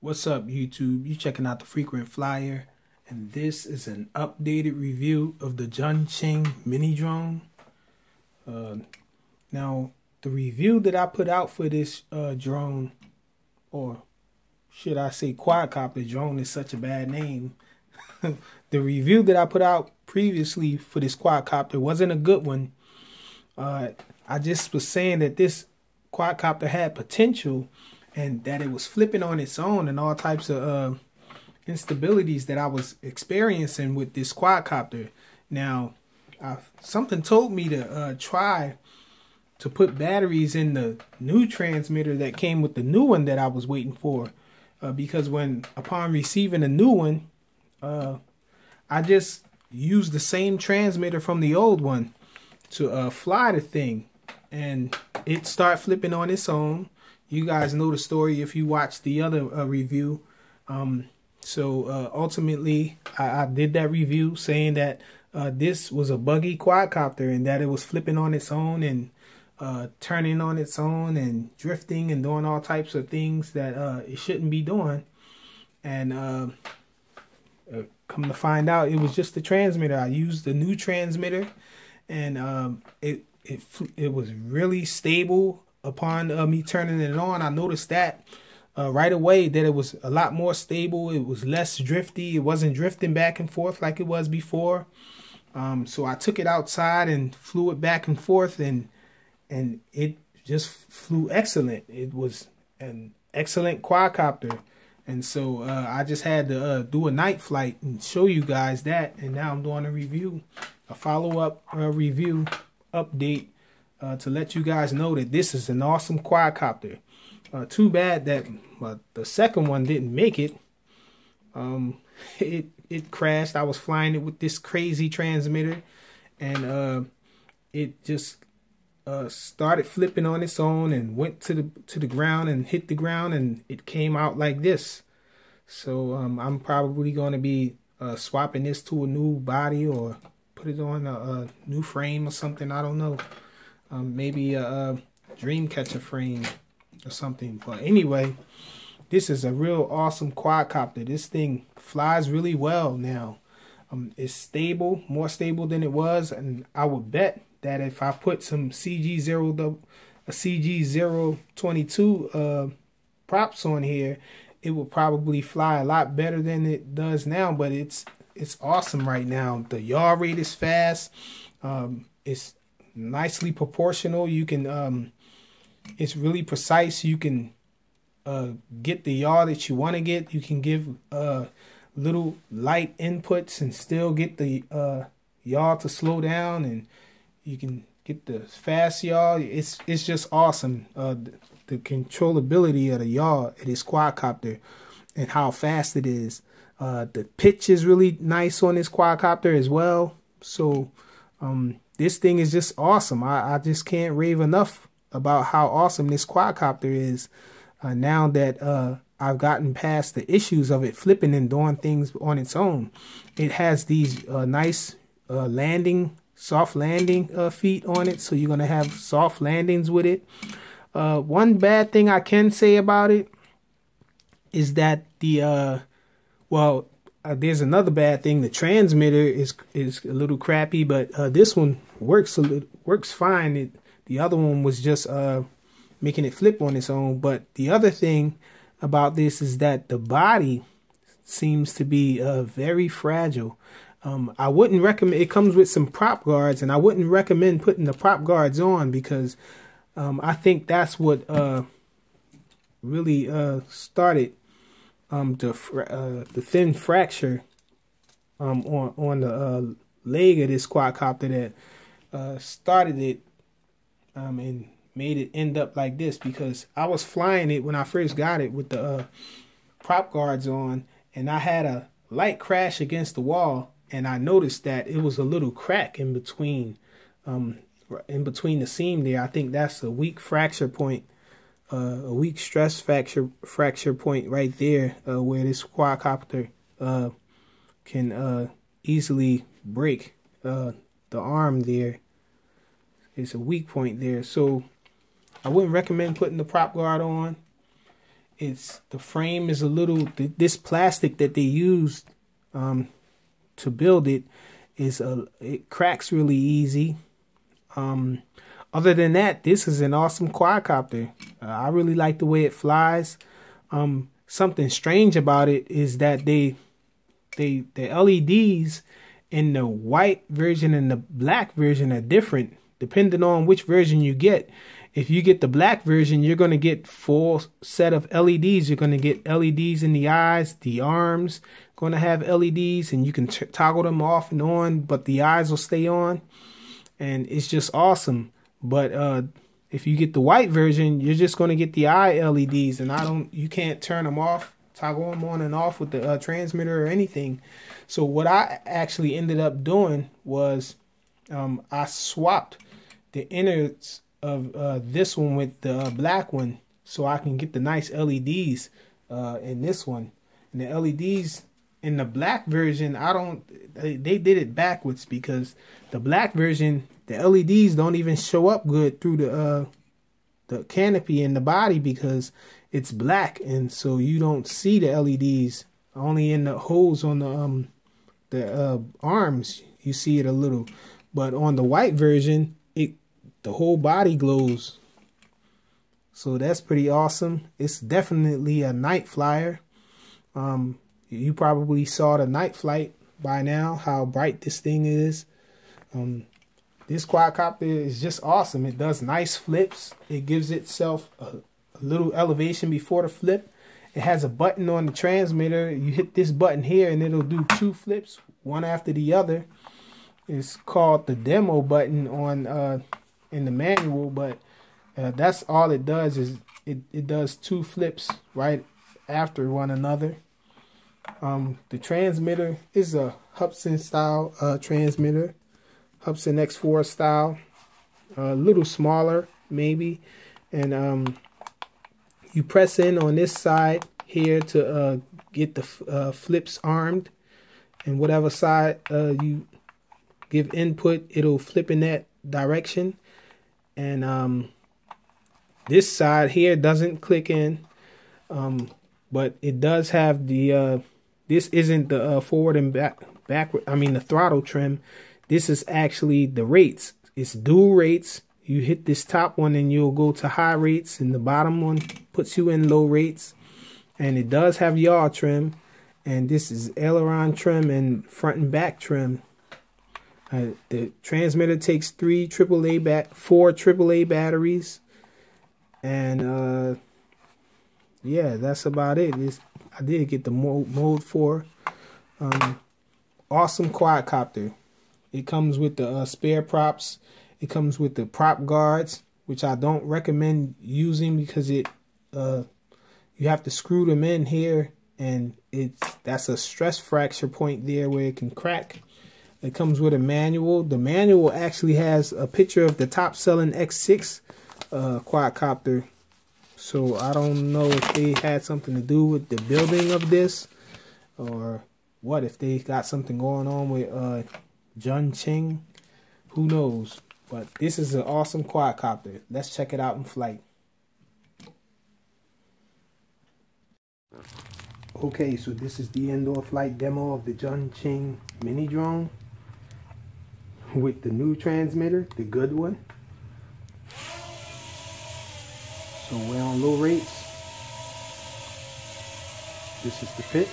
What's up, YouTube? You checking out the Frequent Flyer, and this is an updated review of the Cheng mini drone. Now, the review that I put out for this drone, or should I say quadcopter drone is such a bad name. The review that I put out previously for this quadcopter wasn't a good one. I just was saying that this quadcopter had potential and that it was flipping on its own and all types of instabilities that I was experiencing with this quadcopter. Now, something told me to try to put batteries in the new transmitter that came with the new one that I was waiting for. Because upon receiving a new one, I just used the same transmitter from the old one to fly the thing, and it started flipping on its own. You guys know the story if you watched the other review. So ultimately, I did that review saying that this was a buggy quadcopter and that it was flipping on its own and turning on its own and drifting and doing all types of things that it shouldn't be doing. And come to find out, it was just the transmitter. I used the new transmitter, and it was really stable. Upon me turning it on, I noticed that right away that it was a lot more stable. It was less drifty. It wasn't drifting back and forth like it was before. So I took it outside and flew it back and forth, and it just flew excellent. It was an excellent quadcopter. And so I just had to do a night flight and show you guys that. And now I'm doing a review, a follow-up review update to let you guys know that this is an awesome quadcopter. Too bad that the second one didn't make it. It crashed. I was flying it with this crazy transmitter, and it just started flipping on its own and went to the ground and hit the ground, and it came out like this. So I'm probably going to be swapping this to a new body or put it on a new frame or something. I don't know. Maybe a Dreamcatcher frame or something. But anyway, this is a real awesome quadcopter. This thing flies really well now. It's stable, more stable than it was, and I would bet that if I put some CG022 props on here, it will probably fly a lot better than it does now. But it's awesome right now. The yaw rate is fast. It's nicely proportional. You can it's really precise. You can get the yaw that you want to get. You can give little light inputs and still get the yaw to slow down, and you can get the fast yaw. It's just awesome. The controllability of the yaw at this quadcopter and how fast it is. The pitch is really nice on this quadcopter as well. So this thing is just awesome. I just can't rave enough about how awesome this quadcopter is. Now that I've gotten past the issues of it flipping and doing things on its own. It has these nice soft landing feet on it, so you're going to have soft landings with it. One bad thing I can say about it is that there's another bad thing. The transmitter is a little crappy, but this one works fine. The other one was just making it flip on its own. But the other thing about this is that the body seems to be very fragile. I wouldn't recommend. It comes with some prop guards, and I wouldn't recommend putting the prop guards on because I think that's what really started the thin fracture on the leg of this quadcopter that started it and made it end up like this, because I was flying it when I first got it with the prop guards on, and I had a light crash against the wall, and I noticed that it was a little crack in between the seam there. I think that's a weak fracture point. A weak stress fracture point right there, where this quadcopter can easily break the arm there. It's a weak point there, so I wouldn't recommend putting the prop guard on. the frame is a little, this plastic that they used to build it it cracks really easy. Other than that, this is an awesome quadcopter. I really like the way it flies. Something strange about it is that the LEDs in the white version and the black version are different depending on which version you get. If you get the black version, you're going to get full set of LEDs. You're going to get LEDs in the eyes, the arms going to have LEDs, and you can toggle them off and on, but the eyes will stay on, and it's just awesome. But if you get the white version, you're just going to get the eye LEDs, and you can't turn them off, toggle them on and off with the transmitter or anything. So what I actually ended up doing was I swapped the innards of this one with the black one, so I can get the nice LEDs in this one. And the LEDs in the black version, they did it backwards, because the black version, the LEDs don't even show up good through the canopy in the body because it's black, and so you don't see the LEDs. Only in the holes on the arms you see it a little, but on the white version, the whole body glows. So that's pretty awesome. It's definitely a night flyer. You probably saw the night flight by now, how bright this thing is. This quadcopter is just awesome. It does nice flips. It gives itself a little elevation before the flip. It has a button on the transmitter. You hit this button here and it'll do 2 flips, one after the other. It's called the demo button on in the manual, but that's all it does. Is it does 2 flips right after one another. The transmitter is a Hubsan style transmitter, Hubsan X4 style, a little smaller maybe, and you press in on this side here to get the flips armed, and whatever side you give input, it'll flip in that direction. And this side here doesn't click in, but it does have the this isn't the forward and backward, I mean the throttle trim. This is actually the rates. It's dual rates. You hit this top one and you'll go to high rates, and the bottom one puts you in low rates. And it does have yaw trim, and this is aileron trim and front and back trim. The transmitter takes 4 AAA batteries, and yeah, that's about it. I did get the mode 4. Awesome quadcopter. It comes with the spare props. It comes with the prop guards, which I don't recommend using because you have to screw them in here, and that's a stress fracture point there where it can crack. It comes with a manual. The manual actually has a picture of the top selling X6 quadcopter. So I don't know if they had something to do with the building of this, or what, if they got something going on with Cheng. Who knows? But this is an awesome quadcopter. Let's check it out in flight. Okay, so this is the indoor flight demo of the Cheng mini drone with the new transmitter, the good one. So we're on low rates. This is the pitch.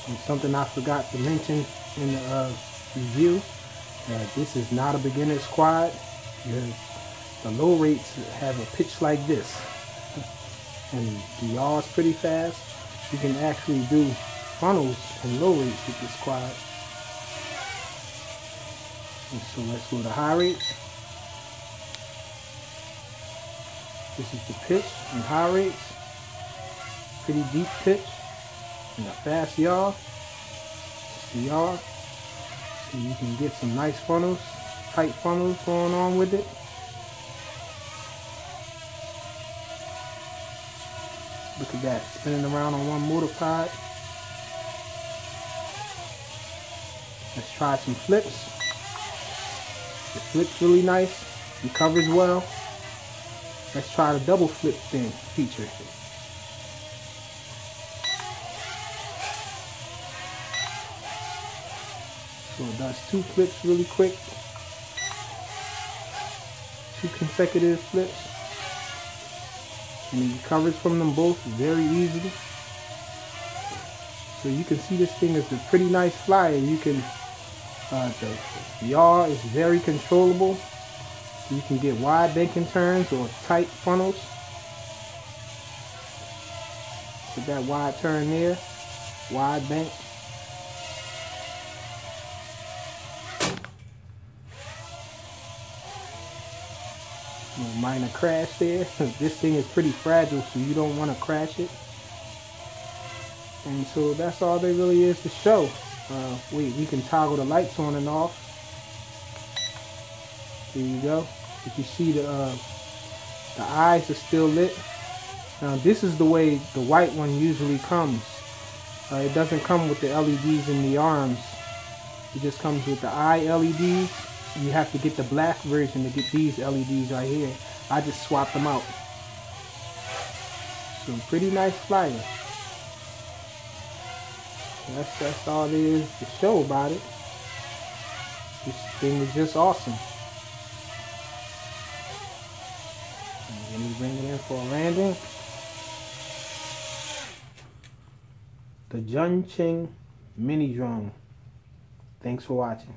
And something I forgot to mention in the review, this is not a beginner's quad. The low rates have a pitch like this, and the yaw is pretty fast. You can actually do funnels and low rates with this quad. And so let's go to high rates. This is the pitch and high rates. Pretty deep pitch and a fast yaw. The yaw. So you can get some nice funnels, tight funnels going on with it. Look at that, spinning around on one motor pod. Let's try some flips. It flips really nice. Recovers well. Let's try the double flip thing feature. So it does 2 flips really quick. 2 consecutive flips. And he recovers from them both very easily. So you can see this thing is a pretty nice flyer. You can, the yaw is very controllable. You can get wide banking turns or tight funnels. With that wide turn there, wide bank. Minor crash there. This thing is pretty fragile, so you don't want to crash it. And so that's all there really is to show. We can toggle the lights on and off. There you go. If you see the eyes are still lit. Now this is the way the white one usually comes. It doesn't come with the LEDs in the arms. It just comes with the eye LEDs. You have to get the black version to get these LEDs right here. I just swapped them out. So pretty nice flyer. That's all there is to show about it. This thing is just awesome. Let me bring it in for a landing. The Cheng mini drone. Thanks for watching.